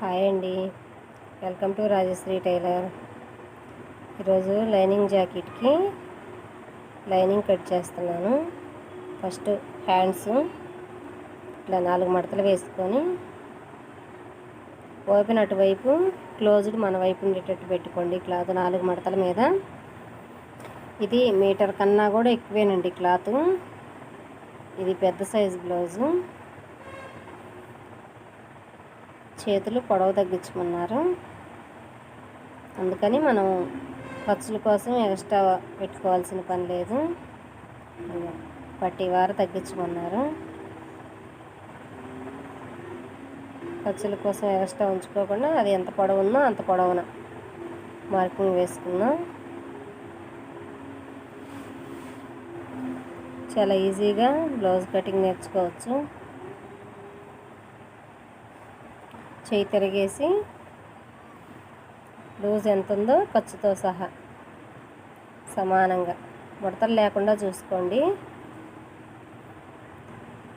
Hi అండి, welcome to Rajshri tailor. ఈరోజు lining జాకెట్కి lining cut చేస్తున్నాను. ఫస్ట్ హ్యాండ్స్ ఇట్లా 4 మడతలు వేసుకొని ఓపెన్ అటువైపు, క్లోజ్డ్ మన వైపు ఉండేటట్టు పెట్టుకోండి. క్లాత్ 4 మడతల మీద. ఇది మీటర్ కన్నా కూడా ఎక్కువేనండి క్లాత్. ఇది పెద్ద సైజు బ్లౌజు. చేతులు పొడవు తగ్గించుకున్నారు, అందుకని మనం ఖర్చుల కోసం ఎక్స్ట్రా పెట్టుకోవాల్సిన పని లేదు. పట్టి వారు తగ్గించుకున్నారు. ఖర్చుల కోసం ఎక్స్ట్రా ఉంచుకోకుండా అది ఎంత పొడవు ఉందో అంత పొడవున మార్కింగ్ వేసుకున్నాం. చాలా ఈజీగా బ్లౌజ్ కటింగ్ నేర్చుకోవచ్చు. చేయి తిరిగేసి లూజ్ ఎంత ఉందో ఖర్చుతో సహా సమానంగా ముడతలు లేకుండా చూసుకోండి.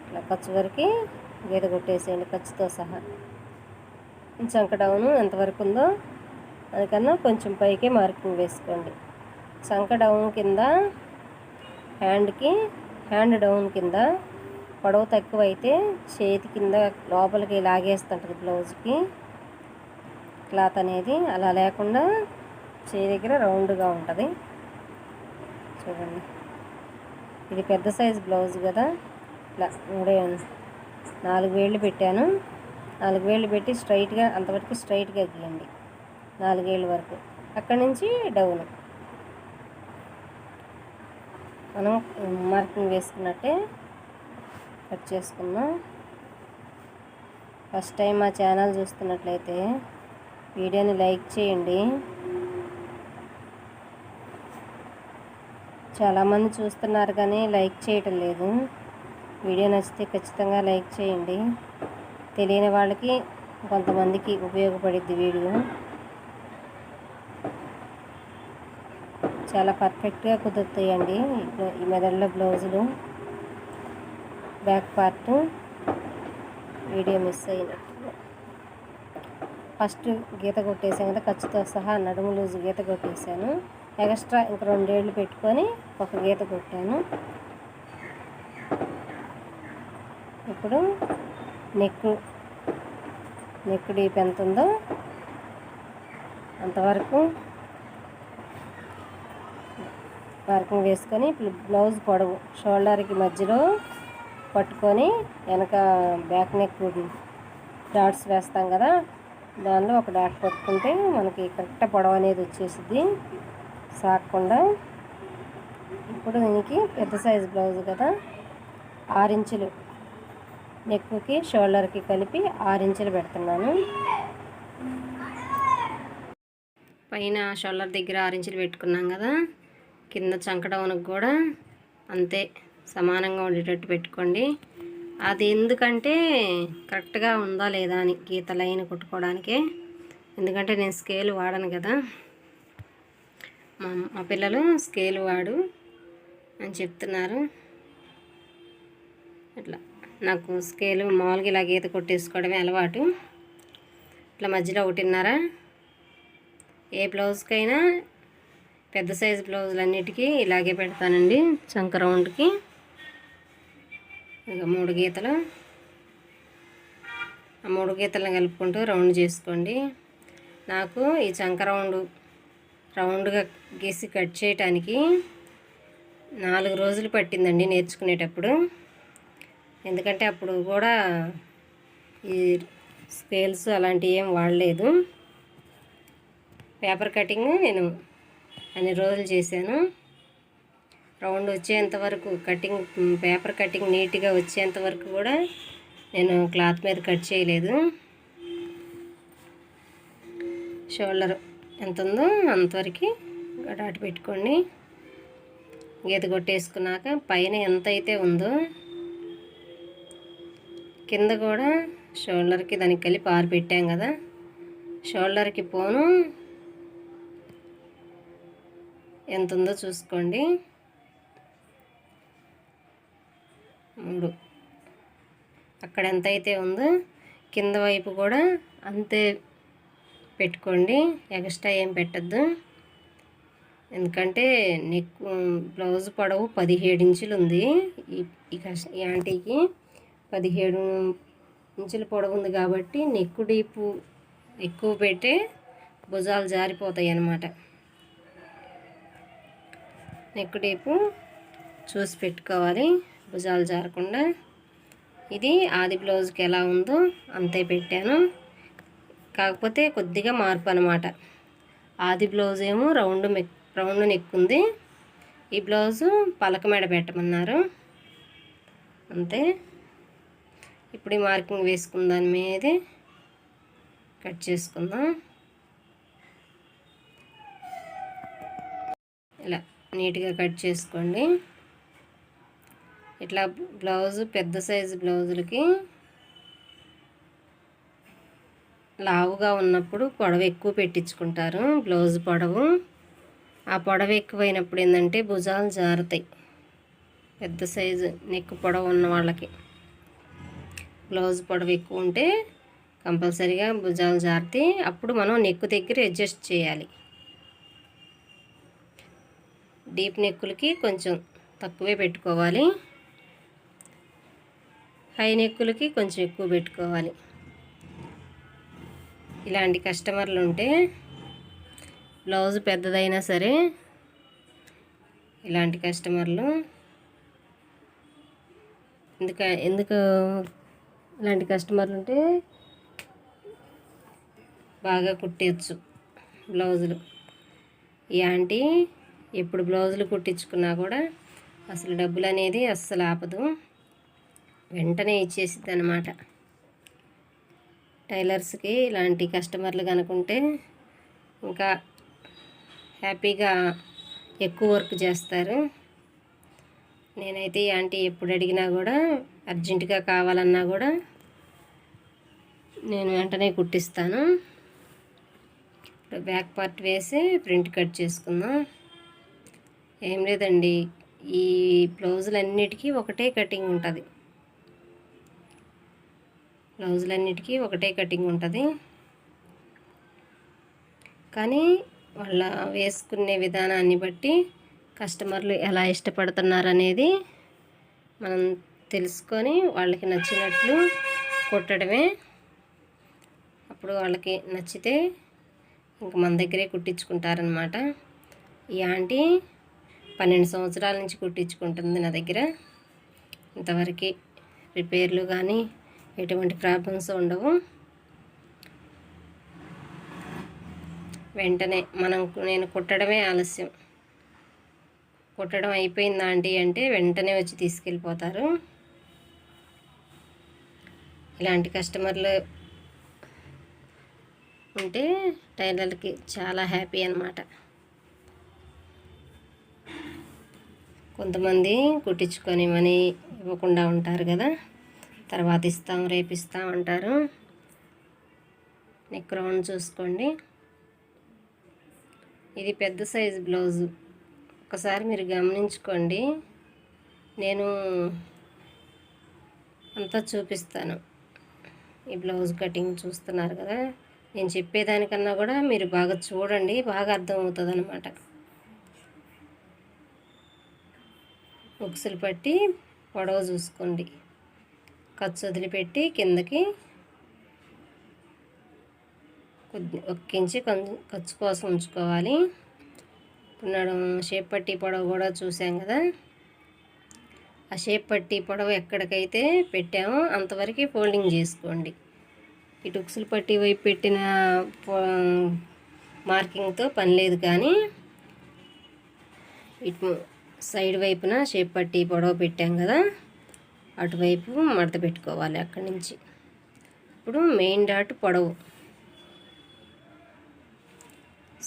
ఇట్లా ఖర్చు వరకు గీత కొట్టేసేయండి ఖర్చుతో సహా. చంక డౌను ఎంతవరకు ఉందో అందుకన్నా కొంచెం పైకే మార్కింగ్ వేసుకోండి. చంక డౌన్ కింద హ్యాండ్ డౌన్ కింద పొడవు తక్కువ అయితే చేతి కింద లోపలికి లాగేస్తుంటుంది బ్లౌజ్కి క్లాత్ అనేది. అలా లేకుండా చేయి దగ్గర రౌండ్గా ఉంటుంది. చూడండి, ఇది పెద్ద సైజు బ్లౌజ్ కదా. ఇట్లా 4 వేళ్ళు పెట్టాను. 4 వేళ్ళు పెట్టి స్ట్రైట్గా అంతవరకు స్ట్రైట్గా గీయండి. 4 వేళ్ళ వరకు. అక్కడి నుంచి డౌన్ మనం మార్కింగ్ వేసుకున్నట్టే కట్ చేసుకుందాం. ఫస్ట్ టైం మా ఛానల్ చూస్తున్నట్లయితే వీడియోని లైక్ చేయండి. చాలామంది చూస్తున్నారు కానీ లైక్ చేయటం లేదు. వీడియో నచ్చితే ఖచ్చితంగా లైక్ చేయండి. తెలియని వాళ్ళకి కొంతమందికి ఉపయోగపడిద్ది వీడియో. చాలా పర్ఫెక్ట్గా కుదురుతాయండి ఈ మెదడులో బ్లౌజులు. బ్యాక్ పార్ట్ వీడియో మిస్ అయినట్టు. ఫస్ట్ గీత కొట్టేసాను కదా ఖర్చుతో సహా, నడుము లూజు గీత కొట్టేసాను. ఎక్స్ట్రా ఇంక 2 వేళ్ళు పెట్టుకొని ఒక గీత కొట్టాను. ఇప్పుడు నెక్ డీప్ ఎంత ఉందో అంతవరకు మార్కింగ్ వేసుకొని బ్లౌజ్ పొడవు షోల్డర్కి మధ్యలో పట్టుకొని వెనక బ్యాక్ నెక్ డాట్స్ వేస్తాం కదా, దానిలో ఒక డాట్ పట్టుకుంటే మనకి కరెక్ట్ పొడవు అనేది వచ్చేసింది సాగకుండా. ఇప్పుడు దీనికి పెద్ద సైజు బ్లౌజ్ కదా, 6 ఇంచులు నెక్కి షోల్డర్కి కలిపి 6 ఇంచులు పెడుతున్నాను. పైన షోల్డర్ దగ్గర 6 ఇంచులు పెట్టుకున్నాం కదా, కింద చంక డౌన్కి కూడా అంతే సమానంగా ఉండేటట్టు పెట్టుకోండి. అది ఎందుకంటే కరెక్ట్గా ఉందా లేదా అని గీత లైన్ కుట్టుకోవడానికే. ఎందుకంటే నేను స్కేల్ వాడను కదా, మా పిల్లలు స్కేల్ వాడు అని చెప్తున్నారు. ఇట్లా నాకు స్కేలు మామూలుగా ఇలా గీత కొట్టేసుకోవడమే అలవాటు. ఇట్లా మధ్యలో 1.5. ఏ బ్లౌజ్కైనా పెద్ద సైజు బ్లౌజులన్నిటికీ ఇలాగే పెడతానండి. చంక రౌండ్కి ఇక 3 గీతలు, ఆ 3 గీతలను కలుపుకుంటూ రౌండ్ చేసుకోండి. నాకు ఈ చంక రౌండ్గా గీసి కట్ చేయటానికి 4 రోజులు పట్టిందండి నేర్చుకునేటప్పుడు. ఎందుకంటే అప్పుడు కూడా ఈ స్కేల్స్ అలాంటివి ఏం వాడలేదు. పేపర్ కటింగ్ నేను అన్ని రోజులు చేశాను. రౌండ్ వచ్చేంత వరకు పేపర్ కటింగ్ నీట్గా వచ్చేంత వరకు కూడా నేను క్లాత్ మీద కట్ చేయలేదు. షోల్డర్ ఎంత ఉందో అంతవరకు డాట్ పెట్టుకోండి. గీత కొట్టేసుకున్నాక పైన ఎంత అయితే ఉందో కింద కూడా షోల్డర్కి దానికి కలిపి 6 పెట్టాం కదా, షోల్డర్కి పోను ఎంత ఉందో చూసుకోండి. 3 అక్కడ ఎంత అయితే ఉందో కింద వైపు కూడా అంతే పెట్టుకోండి, ఎక్స్ట్రా ఏం పెట్టద్దు. ఎందుకంటే నెక్ బ్లౌజ్ పొడవు 17 ఇంచులు ఉంది. ఈ యాంటీకి 17 ఇంచుల పొడవు ఉంది కాబట్టి నెక్ డీపు ఎక్కువ పెట్టి భుజాలు జారిపోతాయి అన్నమాట. నెక్ డీపు చూసి పెట్టుకోవాలి, భుజాలు జారకుండా. ఇది ఆది బ్లౌజ్కి ఎలా ఉందో అంతే పెట్టాను, కాకపోతే కొద్దిగా మార్పు అన్నమాట. ఆది బ్లౌజ్ ఏమో రౌండ్ నెక్ ఉంది, ఈ బ్లౌజు పలక మెడ పెట్టమన్నారు అంతే. ఇప్పుడు ఈ మార్కింగ్ వేసుకున్న దాని మీద కట్ చేసుకుందాం. ఇలా నీట్గా కట్ చేసుకోండి. ఇట్లా బ్లౌజు పెద్ద సైజు బ్లౌజులకి లావుగా ఉన్నప్పుడు పొడవు ఎక్కువ పెట్టించుకుంటారు. బ్లౌజ్ పొడవు, ఆ పొడవు ఎక్కువైనప్పుడు ఏంటంటే భుజాలు జారుతాయి. పెద్ద సైజు నెక్ పొడవు ఉన్న వాళ్ళకి బ్లౌజ్ పొడవు ఎక్కువ ఉంటే కంపల్సరీగా భుజాలు జారుతాయి. అప్పుడు మనం నెక్ దగ్గర అడ్జస్ట్ చేయాలి. డీప్ నెక్కులకి కొంచెం తక్కువే పెట్టుకోవాలి, హై నెక్కులకి కొంచెం ఎక్కువ పెట్టుకోవాలి. ఇలాంటి కస్టమర్లు ఉంటే బ్లౌజ్ పెద్దదైనా సరే, ఇలాంటి కస్టమర్లు ఎందుకు ఇలాంటి కస్టమర్లు ఉంటే బాగా కుట్టచ్చు బ్లౌజులు. ఈ ఆంటీ ఎప్పుడు బ్లౌజులు కుట్టించుకున్నా కూడా అసలు డబ్బులు అనేది అస్సలు ఆపదు, వెంటనే ఇచ్చేసిద్ది అన్నమాట. టైలర్స్కి ఇలాంటి కస్టమర్లు కనుకుంటే ఇంకా హ్యాపీగా ఎక్కువ వర్క్ చేస్తారు. నేనైతే ఈ ఆంటీ ఎప్పుడు అడిగినా కూడా, అర్జెంటుగా కావాలన్నా కూడా నేను వెంటనే కుట్టిస్తాను. బ్యాక్ పార్ట్ వేసి ప్రింట్ కట్ చేసుకుందాం. ఏం లేదండి, ఈ బ్లౌజులన్నిటికీ ఒకటే కటింగ్ ఉంటుంది. బ్లౌజులన్నిటికీ ఒకటే కటింగ్ ఉంటుంది, కానీ వాళ్ళ వేసుకునే విధానాన్ని బట్టి కస్టమర్లు ఎలా ఇష్టపడుతున్నారనేది మనం తెలుసుకొని వాళ్ళకి నచ్చినట్లు కుట్టడమే. అప్పుడు వాళ్ళకి నచ్చితే ఇంక మన దగ్గరే కుట్టించుకుంటారనమాట. ఈ ఆంటీ 12 సంవత్సరాల నుంచి కుట్టించుకుంటుంది నా దగ్గర. ఇంతవరకు రిపేర్లు కానీ ఎటువంటి ప్రాబ్లమ్స్ ఉండవు. వెంటనే నేను కుట్టడమే ఆలస్యం, కుట్టడం అయిపోయిందా ఆంటీ అంటే వెంటనే వచ్చి తీసుకెళ్ళిపోతారు. ఇలాంటి కస్టమర్లు ఉంటే టైలర్లకి చాలా హ్యాపీ అన్నమాట. కొంతమంది కుట్టించుకొని మనీ ఇవ్వకుండా ఉంటారు కదా, తర్వాత ఇస్తాం రేపు ఇస్తాం అంటారు. నెక్ రౌండ్ చూసుకోండి. ఇది పెద్ద సైజు బ్లౌజు, ఒకసారి మీరు గమనించుకోండి. నేను అంతా చూపిస్తాను. ఈ బ్లౌజ్ కటింగ్ చూస్తున్నారు కదా, నేను చెప్పేదానికన్నా కూడా మీరు బాగా చూడండి, బాగా అర్థమవుతుంది అన్నమాట. ఉక్సులు పట్టి పొడవు చూసుకోండి, ఖర్చు వదిలిపెట్టి కిందకి ఒక్కించి ఖర్చు కోసం ఉంచుకోవాలి. ఇప్పుడు షేప్ పట్టి పొడవు కూడా చూసాం కదా, ఆ షేప్ పట్టి పొడవు ఎక్కడికైతే పెట్టామో అంతవరకు ఫోల్డింగ్ చేసుకోండి. ఇటు ఉక్సులు పట్టి వైపు పెట్టిన మార్కింగ్తో పని లేదు, కానీ ఇటు సైడ్ వైపున షేప్ పట్టి పొడవు పెట్టాం కదా, అటువైపు మడత పెట్టుకోవాలి అక్కడి నుంచి. ఇప్పుడు మెయిన్ డాట్ పొడవు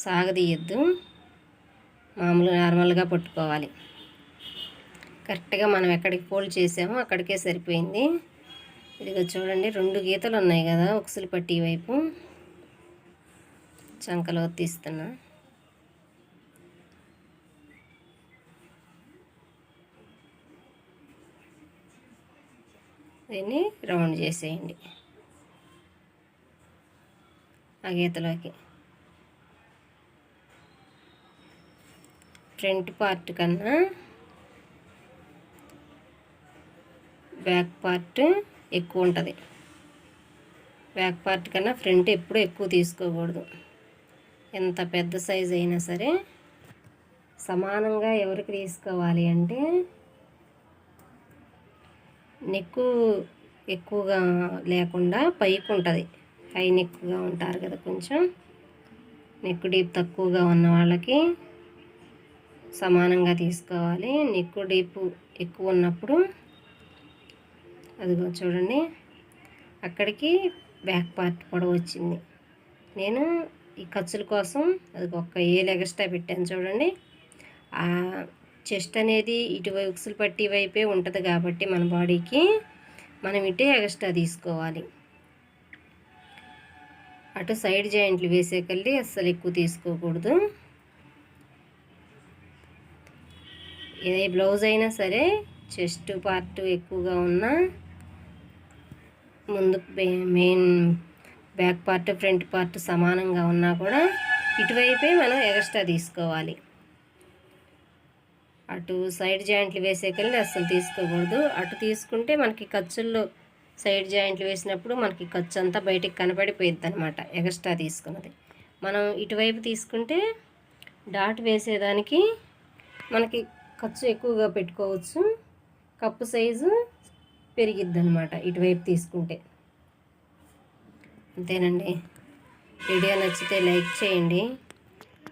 సాగదీయద్దు, మామూలుగా నార్మల్గా పట్టుకోవాలి. కరెక్ట్గా మనం ఎక్కడికి ఫోల్డ్ చేసామో అక్కడికే సరిపోయింది. ఇదిగో చూడండి, 2 గీతలు ఉన్నాయి కదా ఉక్సులు పట్టి వైపు, చంకలో తీస్తున్నా. దీన్ని రౌండ్ చేసేయండి. ఆ గీతలోకి. ఫ్రంట్ పార్ట్ కన్నా బ్యాక్ పార్ట్ ఎక్కువ ఉంటుంది. బ్యాక్ పార్ట్ కన్నా ఫ్రంట్ ఎప్పుడు ఎక్కువ తీసుకోకూడదు. ఎంత పెద్ద సైజు అయినా సరే సమానంగా ఎవరికి తీసుకోవాలి అంటే, నెక్ ఎక్కువగా లేకుండా పైకి ఉంటుంది. హై నెక్గా ఉంటారు కదా, కొంచెం నెక్ డీప్ తక్కువగా ఉన్న వాళ్ళకి సమానంగా తీసుకోవాలి. నెక్ డీప్ ఎక్కువ ఉన్నప్పుడు అదిగో చూడండి, అక్కడికి బ్యాక్ పార్ట్ పొడవు వచ్చింది. నేను ఈ ఖర్చుల కోసం అది ఒక ఏలు ఎక్స్ట్రా పెట్టాను చూడండి. ఆ చెస్ట్ అనేది ఇటువైపు ఉక్సులు పట్టి వైపే ఉంటుంది కాబట్టి మన బాడీకి మనం ఇటే ఎక్స్ట్రా తీసుకోవాలి. అటు సైడ్ జాయింట్లు వేసేకల్లి అస్సలు ఎక్కువ తీసుకోకూడదు. ఏ బ్లౌజ్ అయినా సరే చెస్ట్ పార్ట్ ఎక్కువగా ఉన్నా, ముందు main back part front part సమానంగా ఉన్నా కూడా ఇటువైపే మనం ఎక్స్ట్రా తీసుకోవాలి. అటు సైడ్ జాయింట్లు వేసేకల్ని అస్సలు తీసుకోకూడదు. అటు తీసుకుంటే మనకి ఖర్చుల్లో సైడ్ జాయింట్లు వేసినప్పుడు మనకి ఖర్చు అంతా బయటికి కనపడిపోయిద్ది అనమాట, ఎక్స్ట్రా తీసుకున్నది. మనం ఇటువైపు తీసుకుంటే డాట్ వేసేదానికి మనకి ఖర్చు ఎక్కువగా పెట్టుకోవచ్చు. కప్పు సైజు పెరిగిద్ది అనమాట ఇటువైపు తీసుకుంటే. అంతేనండి. వీడియో నచ్చితే లైక్ చేయండి,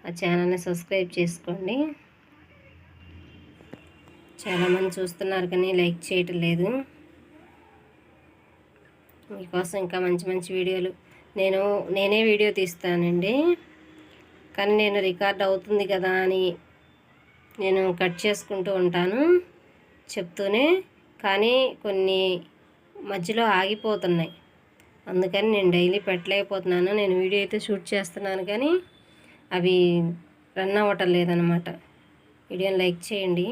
ఆ ఛానల్ని సబ్స్క్రైబ్ చేసుకోండి. చాలామంది చూస్తున్నారు కానీ లైక్ చేయటం లేదు. మీకోసం ఇంకా మంచి మంచి వీడియోలు నేనే వీడియో తీస్తానండి, కానీ నేను రికార్డ్ అవుతుంది కదా అని నేను కట్ చేసుకుంటూ ఉంటాను చెప్తూనే, కానీ కొన్ని మధ్యలో ఆగిపోతున్నాయి. అందుకని నేను డైలీ పెట్టలేకపోతున్నాను. నేను వీడియో అయితే షూట్ చేస్తున్నాను కానీ అవి రన్ అవ్వటం లేదనమాట. వీడియోని లైక్ చేయండి.